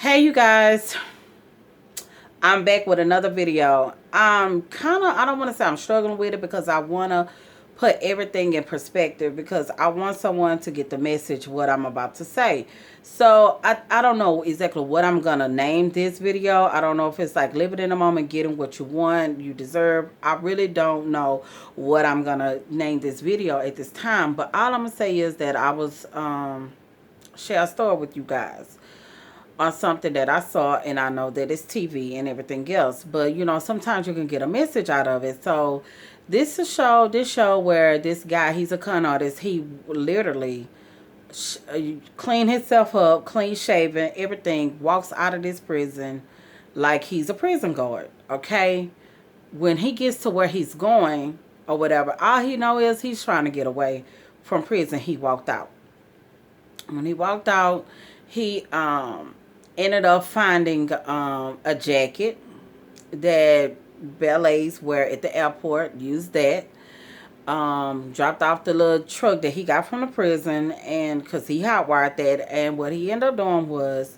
Hey you guys, I'm back with another video. I don't want to say I'm struggling with it because I want to put everything in perspective because I want someone to get the message what I'm about to say. So I don't know exactly what I'm going to name this video. I don't know if it's like living in the moment, getting what you want, you deserve. I really don't know what I'm going to name this video at this time. But all I'm going to say is that I was share a story with you guys on something that I saw, and I know that it's TV and everything else, but sometimes you can get a message out of it. So this show where this guy, he's a con artist. He literally clean himself up, clean shaven, everything, walks out of this prison like he's a prison guard. Okay, when he gets to where he's going or whatever, all he know is he's trying to get away from prison. He walked out. When he walked out, he ended up finding a jacket that ballets wear at the airport. Used that. Dropped off the little truck that he got from the prison, and because he hotwired that, and what he ended up doing was,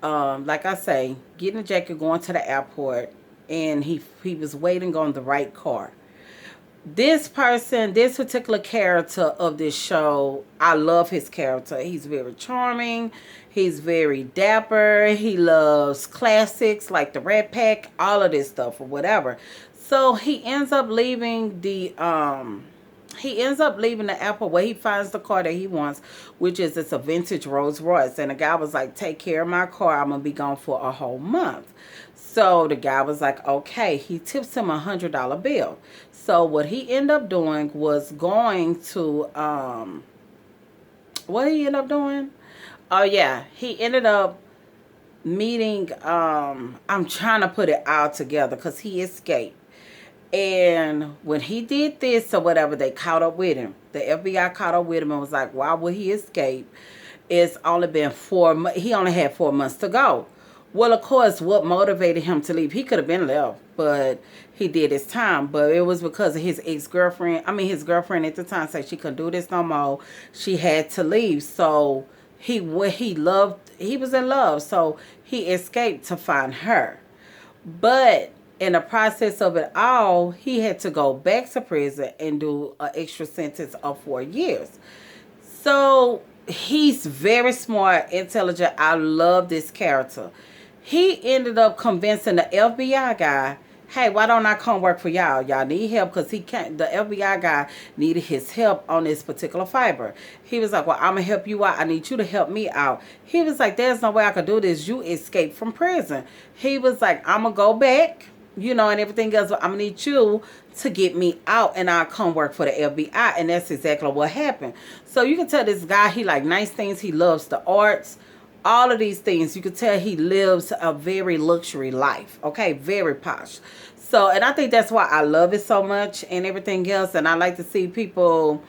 like I say, getting the jacket, going to the airport, and he was waiting on the right car. This person, this particular character of this show, I love his character. He's very charming. He's very dapper. He loves classics like the Red Pack, all of this stuff or whatever. So he ends up leaving the airport where he finds the car that he wants, which is it's a vintage Rolls Royce. And the guy was like, take care of my car. I'm going to be gone for a whole month. So the guy was like, okay. He tips him $100 bill. So what he ended up doing was going to, what did he end up doing? Oh yeah, he ended up meeting, I'm trying to put it all together because he escaped. And when he did this or whatever, they caught up with him. The FBI caught up with him and was like, why would he escape? It's only been 4 months. He only had 4 months to go. Well, of course, what motivated him to leave? He could have been left, but he did his time. But it was because of his ex-girlfriend. I mean, his girlfriend at the time said she couldn't do this no more. She had to leave. So he was in love. So he escaped to find her. But in the process of it all, he had to go back to prison and do an extra sentence of 4 years. So he's very smart, intelligent. I love this character. He ended up convincing the FBI guy, hey, why don't I come work for y'all? Y'all need help because he can't. The FBI guy needed his help on this particular fiber. He was like, well, I'm going to help you out. I need you to help me out. He was like, there's no way I could do this. You escaped from prison. He was like, I'm going to go back, and everything else. I'm going to need you to get me out and I'll come work for the FBI. And that's exactly what happened. So you can tell this guy, he like nice things. He loves the arts. All of these things, you can tell he lives a very luxury life. Okay, very posh. So, and I think that's why I love it so much and everything else. And I like to see people,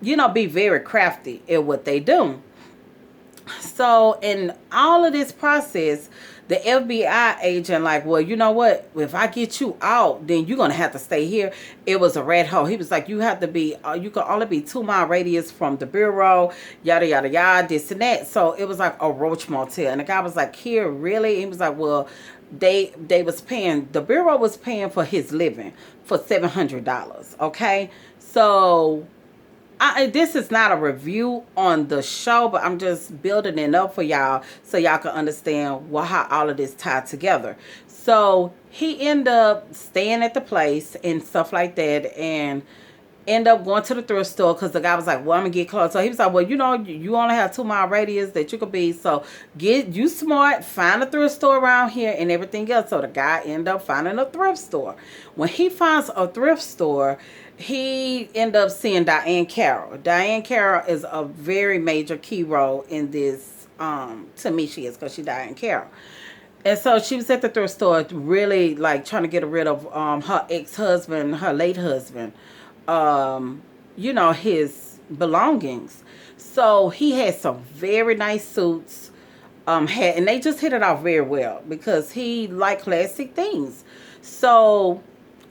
be very crafty at what they do. So, in all of this process, the FBI agent like, well, you know what? If I get you out, then you're going to have to stay here. It was a red hole. He was like, you have to be, you can only be 2-mile radius from the bureau, yada, yada, yada, this and that. So it was like a roach motel. And the guy was like, here, really? He was like, well, they was paying, the bureau was paying for his living for $700. Okay. So this is not a review on the show, but I'm just building it up for y'all so y'all can understand how all of this tied together. So he ended up staying at the place and stuff like that, and end up going to the thrift store because the guy was like, well, I'm gonna get close. So he was like, well, you only have 2-mile radius that you could be, so you smart, find a thrift store around here and everything else. So the guy ended up finding a thrift store. When he finds a thrift store, he ended up seeing Diane Cara. Diane Cara is a very major key role in this. To me, she is, because she Diane Cara. And so she was at the thrift store really like trying to get rid of her ex-husband, her late husband, his belongings. So he had some very nice suits, and they just hit it off very well because he liked classic things. So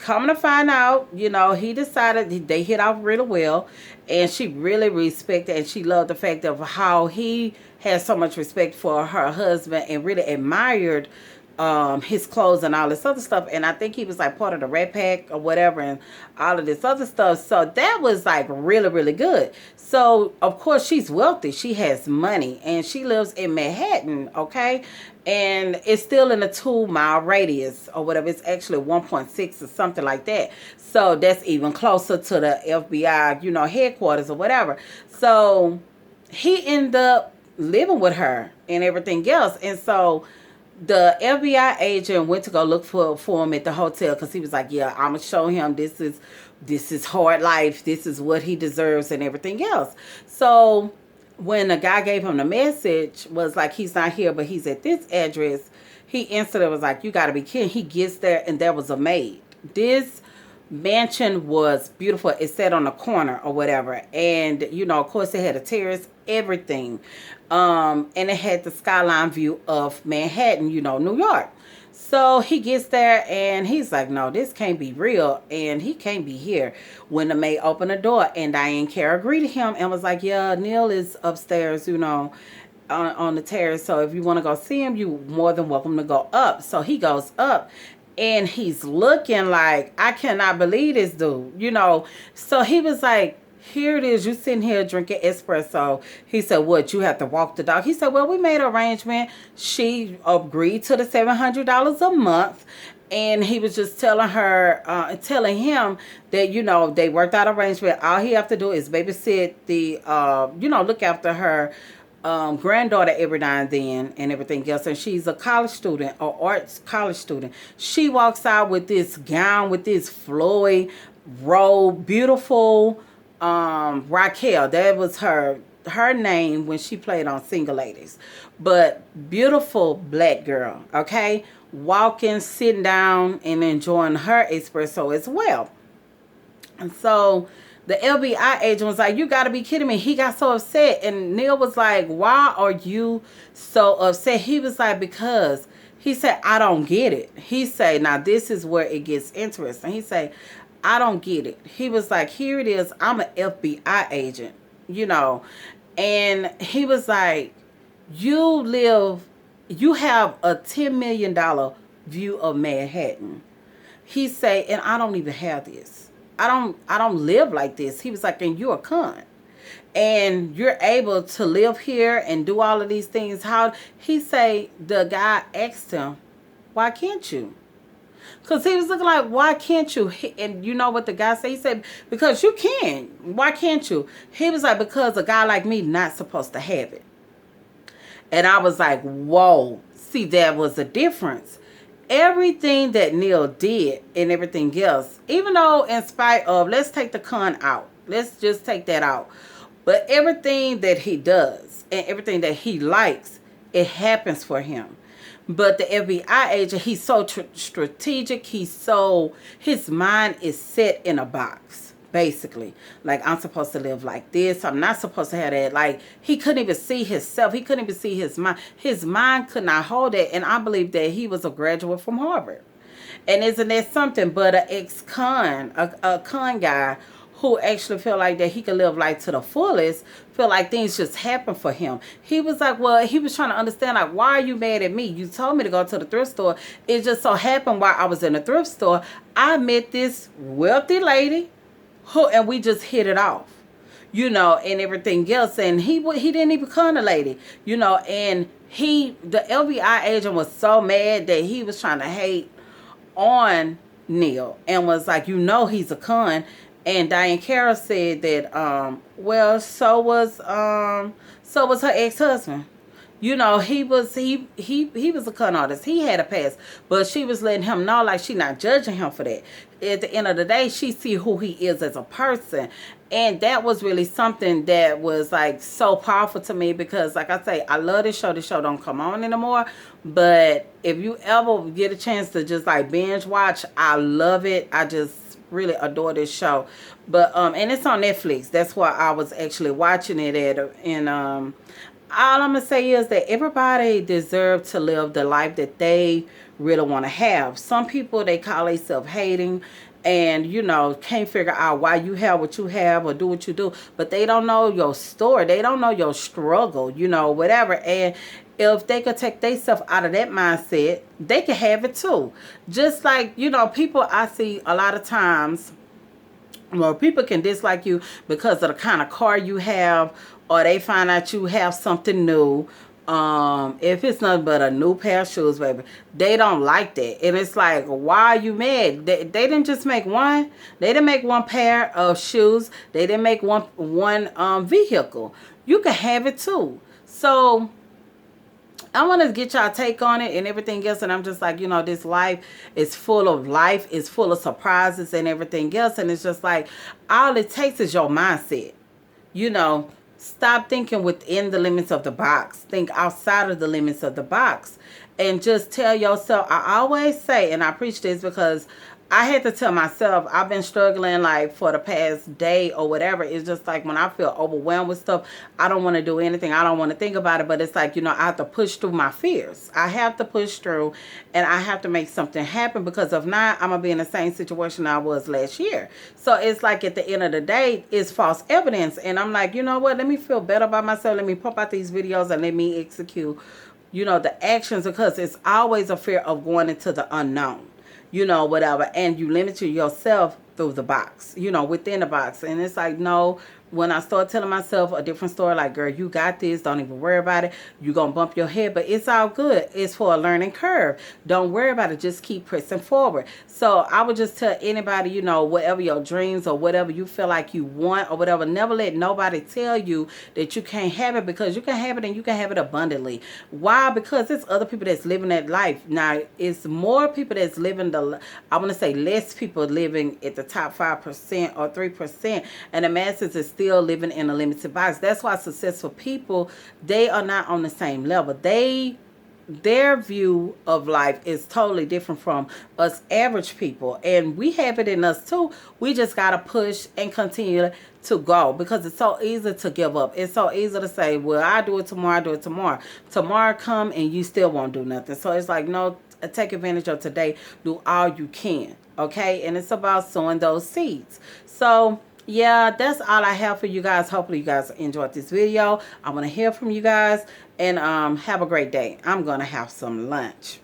Coming to find out, he decided they hit off really well, and she really respected and she loved the fact of how he had so much respect for her husband and really admired his clothes and all this other stuff. And I think he was like part of the Rat Pack or whatever and all of this other stuff. So that was like really, really good. So of course she's wealthy. She has money and she lives in Manhattan, okay? And it's still in a 2-mile radius or whatever. It's actually 1.6 or something like that. So that's even closer to the FBI, headquarters or whatever. So he ended up living with her and everything else. And so the FBI agent went to go look for him at the hotel because he was like, yeah, I'm gonna show him this is hard life, this is what he deserves and everything else. So when the guy gave him the message, was like, he's not here but he's at this address, he instantly was like, you gotta be kidding. He gets there and there was a maid. This mansion was beautiful. It sat on a corner or whatever, and of course it had a terrace, everything, and it had the skyline view of Manhattan, New York. So he gets there and he's like, no, this can't be real and he can't be here. When the maid opened the door and Cara greeted him and was like, yeah, Neil is upstairs, on the terrace, so if you want to go see him, you more than welcome to go up. So he goes up and he's looking like, I cannot believe this dude, So he was like, here it is, you sitting here drinking espresso. He said, what, you have to walk the dog? He said, well, we made an arrangement. She agreed to the $700 a month. And he was just telling him that, they worked out an arrangement. All he have to do is babysit look after her granddaughter every now and then and everything else. And she's a college student, or arts college student. She walks out with this gown, with this Floyd robe, beautiful. Raquel, that was her name when she played on Single Ladies. But beautiful black girl, okay? Walking, sitting down, and enjoying her espresso as well. And so the FBI agent was like, you got to be kidding me. He got so upset. And Neil was like, why are you so upset? He was like, because he said, I don't get it. He said, now this is where it gets interesting. He said, I don't get it. He was like, here it is. I'm an FBI agent, And he was like, you have a $10 million view of Manhattan. He said, and I don't even have this. I don't live like this. He was like, and you're a con. And you're able to live here and do all of these things. How? He say, the guy asked him, why can't you? Because he was looking like, why can't you? And you know what the guy said? He said, because you can. Why can't you? He was like, because a guy like me not supposed to have it. And I was like, whoa. See, that was the difference. Everything that Neil did and everything else, even though in spite of, let's take the con out. Let's just take that out. But everything that he does and everything that he likes, it happens for him. But the FBI agent, he's so strategic. His mind is set in a box, basically. Like, I'm supposed to live like this. I'm not supposed to have that. Like, he couldn't even see himself. He couldn't even see his mind. His mind could not hold it. And I believe that he was a graduate from Harvard. And isn't that something? But an ex-con, a con guy who actually felt like that he could live life to the fullest, feel like things just happen for him. He was like, well, he was trying to understand, like, why are you mad at me? You told me to go to the thrift store. It just so happened while I was in the thrift store, I met this wealthy lady and we just hit it off, and everything else. And he didn't even become a lady, and the FBI agent was so mad that he was trying to hate on Neil and was like, he's a con. And Cara said that, well, so was her ex-husband. He was a con artist. He had a past, but she was letting him know, like, she not judging him for that. At the end of the day, she see who he is as a person, and that was really something that was like so powerful to me because, like I say, I love this show. This show don't come on anymore, but if you ever get a chance to just like binge watch, I love it. I just really adore this show. But and it's on Netflix. That's why I was actually watching it at. And all I'm gonna say is that everybody deserves to live the life that they really want to have. Some people, they call themselves hating, and you know, can't figure out why you have what you have or do what you do, but they don't know your story, they don't know your struggle, you know, whatever. And if they could take themselves out of that mindset, they can have it too. Just like, you know, people I see a lot of times, well, people can dislike you because of the kind of car you have, or they find out you have something new. If it's nothing but a new pair of shoes, baby, they don't like that. And it's like, why are you mad? They didn't just make one. They didn't make one pair of shoes. They didn't make one vehicle. You can have it too. So I want to get y'all take on it and everything else. And I'm just like, you know, this life is full of life. It's full of surprises and everything else. And it's just like, all it takes is your mindset. You know, stop thinking within the limits of the box. Think outside of the limits of the box. And just tell yourself, I always say, and I preach this because I had to tell myself, I've been struggling like for the past day or whatever. It's just like when I feel overwhelmed with stuff, I don't want to do anything. I don't want to think about it. But it's like, you know, I have to push through my fears. I have to push through, and I have to make something happen, because if not, I'm going to be in the same situation I was last year. So it's like at the end of the day, it's false evidence. And I'm like, you know what? Let me feel better about myself. Let me pump out these videos and let me execute, you know, the actions, because it's always a fear of going into the unknown. You know, whatever, and you limit yourself through the box, you know, within the box. And it's like, no, when I start telling myself a different story, like, girl, you got this, don't even worry about it, you're gonna bump your head, but it's all good, it's for a learning curve, don't worry about it, just keep pressing forward. So I would just tell anybody, you know, whatever your dreams or whatever you feel like you want or whatever, never let nobody tell you that you can't have it, because you can have it and you can have it abundantly. Why? Because it's other people that's living that life. Now, it's more people that's living I want to say less people living at the top 5% or 3%, and the masses is still living in a limited box. That's why successful people, they are not on the same level. Their view of life is totally different from us average people, and we have it in us too. We just got to push and continue to go, because it's so easy to give up. It's so easy to say, well, I do it tomorrow. Tomorrow come and you still won't do nothing. So it's like, no, take advantage of today. Do all you can. Okay. And it's about sowing those seeds. So yeah, that's all I have for you guys. Hopefully you guys enjoyed this video. I want to hear from you guys, and have a great day. I'm going to have some lunch.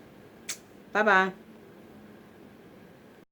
Bye-bye.